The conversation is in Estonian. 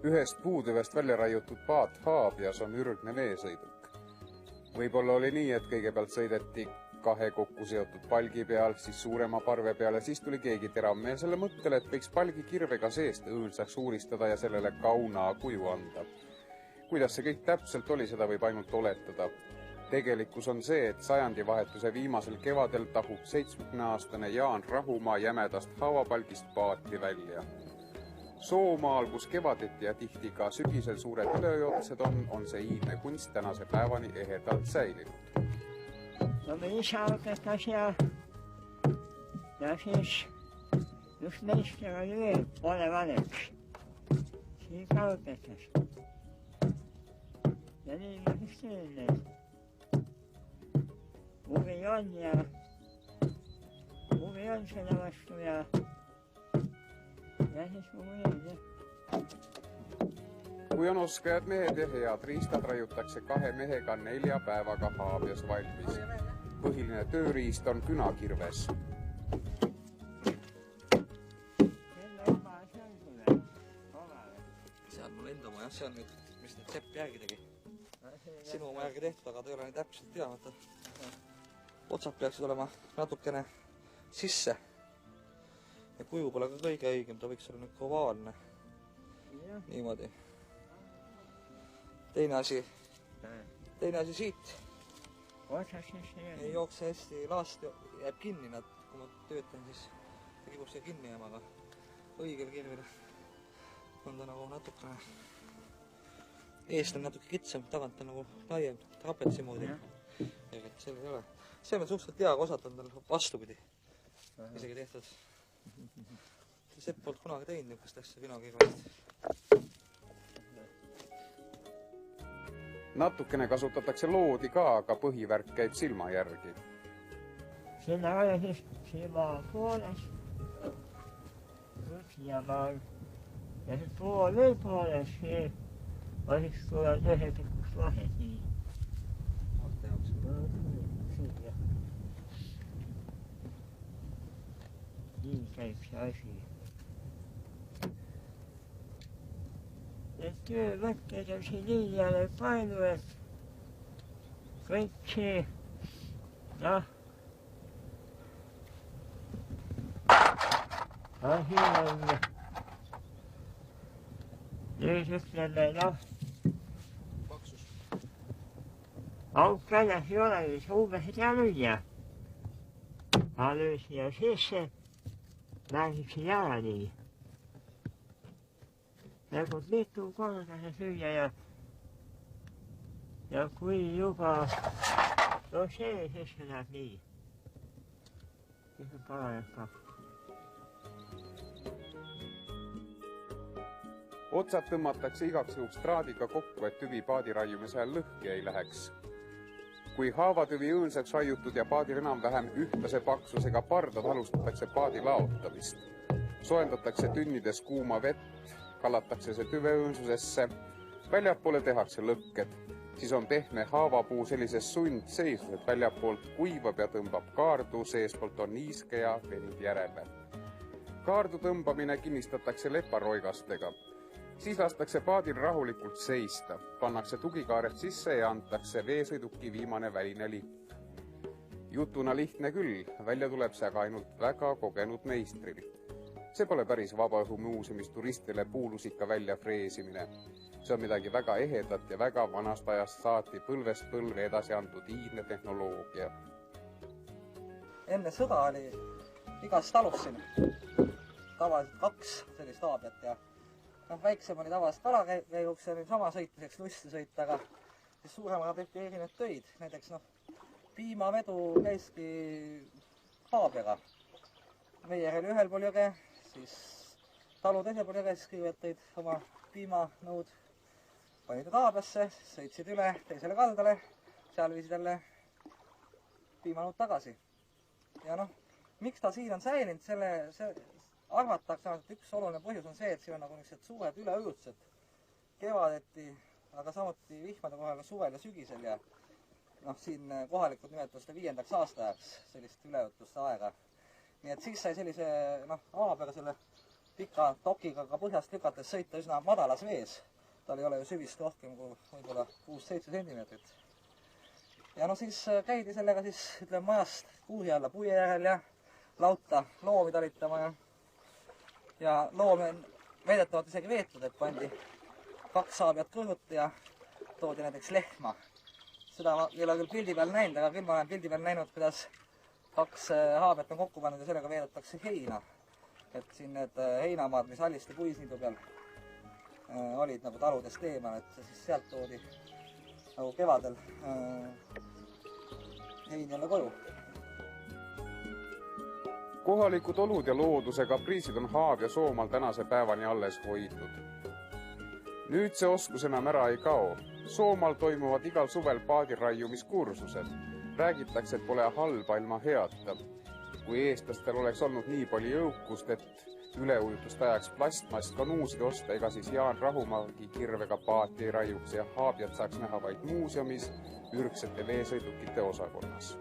Ühest puutüvest välja raiutud paat Haabias on ürgne veesõiduk. Võib-olla oli nii, et kõigepealt sõideti kahe kokku seotud palgi peal, siis suurema parve peale, siis tuli keegi teravmeelsele mõttele, et võiks palgi kirvega seest õõnsaks uuristada ja sellele kauna kuju anda. Kuidas see kõik täpselt oli, seda võib ainult oletada. Tegelikkus on see, et sajandivahetuse viimasel kevadel tahub 70-aastane Jaan Rahumaa jämedast haavapalgist paati välja. Soomaal, kus kevadeti ja tihti ka sügisel suured ülejotsed on see iidne kunst tänase päevani ehedalt säilinud. No me isa õpetas ja siis just meister oli veel, Ole Valeks. Siis ka õpetas. Ja nii ma siis teen neid. Huvi on selle vastu ja siis huvi on, jah. Kui on oskajad mehed ja head riistad, raiutakse 2 mehega 4 päevaga Haabias valmis. Põhiline tööriist on künakirves. See on mul enda oma, jah, see on nüüd, mis nüüd sepp järgi tegi. Sinu oma järgi tehtud, aga ta ei ole nii täpselt teadmata. Otsad peaksid olema natukene sisse. Ja kuju pole ka kõige õigem, ta võiks olla nüüd ovaalne. Niimoodi. Teine asi siit. Ei jookse hästi, laast jääb kinni, kui ma töötan, siis ta kipub siia kinni jääma, aga õigel kirvil on ta nagu natukene, eest on natuke kitsam, tagant on nagu laiem, trapetsi moodi. Ega seal ei ole. See on suhteliselt hea, kui osad on tal vastupidi isegi tehtud. Sepp polnud kunagi teinud niisugust asja künakirvest. Natukene kasutatakse loodi ka, aga põhivärk käib silma järgi. Sinna oli siis silma pooles, siia maal, ja siis pool veel pooles, oli siis tuleb ühe pikkus vahed nii. Siia. Nii käib see asi. Need töövõtted on siin liiale palju, et kõik see, asi on, nüüd ütleme, auk väljas ei ole, siis umbes ei tea lüüa. Ma löön siia sisse, mängib siin jala nii. Nagu mitu korda see süüa ja kui juba see sisse läheb nii, siis on parajalt kaks. Otsad tõmmatakse igaks juhuks traadiga kokku, et tüvi paadi raiumise ajal lõhki ei läheks. Kui haavatüvi õõnsaks raiutud ja paadil enam-vähem ühtlase paksusega pardad, alustatakse paadi laotamist. Soendatakse tünnides kuuma vett, kallatakse see tüve õõnsusesse, väljapoole tehakse lõkked, siis on pehme haavapuu sellises sundseisus, et väljapoolt kuivab ja tõmbab kaardu, seespoolt on niiske ja venib järele. Kaardu tõmbamine kinnistatakse leparoigastega. Siis lastakse paadil rahulikult seista, pannakse tugikaared sisse ja antakse veesõiduki viimane väline lipp. Jutuna lihtne küll, välja tuleb see aga ainult väga kogenud meistril. See pole päris Vabaõhumuuseumist turistile puulusika välja freesimine. See on midagi väga ehedat ja väga vanast ajast saati põlvest põlve edasi antud iidne tehnoloogia. Enne sõda oli igas talus siin tavaliselt 2 sellist haabiat ja väiksem oli tavaliselt kalakäiguks ja sama sõitmiseks lussi sõita, aga siis suuremaga tehti erinevad töid. Näiteks piimavedu käiski haabiaga. Meier oli ühel pool jõge, siis talu teisel pool jõge, siis kõigepealt tõid oma piimanõud, panid haabiasse, sõitsid üle teisele kaldale, seal viisid jälle piimanõud tagasi. Ja miks ta siin on säilinud, see arvatakse, et üks oluline põhjus on see, et siin on nagu niisugused suured üleõjutused kevadeti, aga samuti vihmade korral suvel ja sügisel ja siin kohalikud nimetavad seda 5. aastaajaks sellist üleõjutuste aega. Nii et siis sai sellise haabiaga selle pika tokiga ka põhjast lükates sõita üsna madalas vees. Tal ei ole ju süvist rohkem kui võib-olla 6-7 sentimeetrit. Ja no siis käidi sellega siis, ütleme, majast kuusi alla puie järel ja lauta loomi talitama ja loomi on veedetavalt isegi veetud, et pandi 2 haabjat kõrvuti ja toodi näiteks lehma. Seda ma ei ole küll pildi peal näinud, aga küll ma olen pildi peal näinud, kuidas 2 haabjat on kokku pandud ja sellega veedetakse heina. Et siin need heinamaad, mis Halliste puisniidu peal olid nagu taludest eemal, et siis sealt toodi nagu kevadel hein jälle koju. Kohalikud olud ja looduse kapriisid on Haav ja Soomaal tänase päevani alles hoidnud. Nüüd see oskus enam ära ei kao. Soomaal toimuvad igal suvel paadiraiumiskursused. Räägitakse, et pole halba ilma heata. Kui eestlastel oleks olnud nii palju jõukust, et üleujutuste ajaks plastmast kanuusid osta, ega siis Jaan Rahumaagi kirvega paati ei raiuks ja Haabjat saaks näha vaid muuseumis ürgsete veesõidukite osakonnas.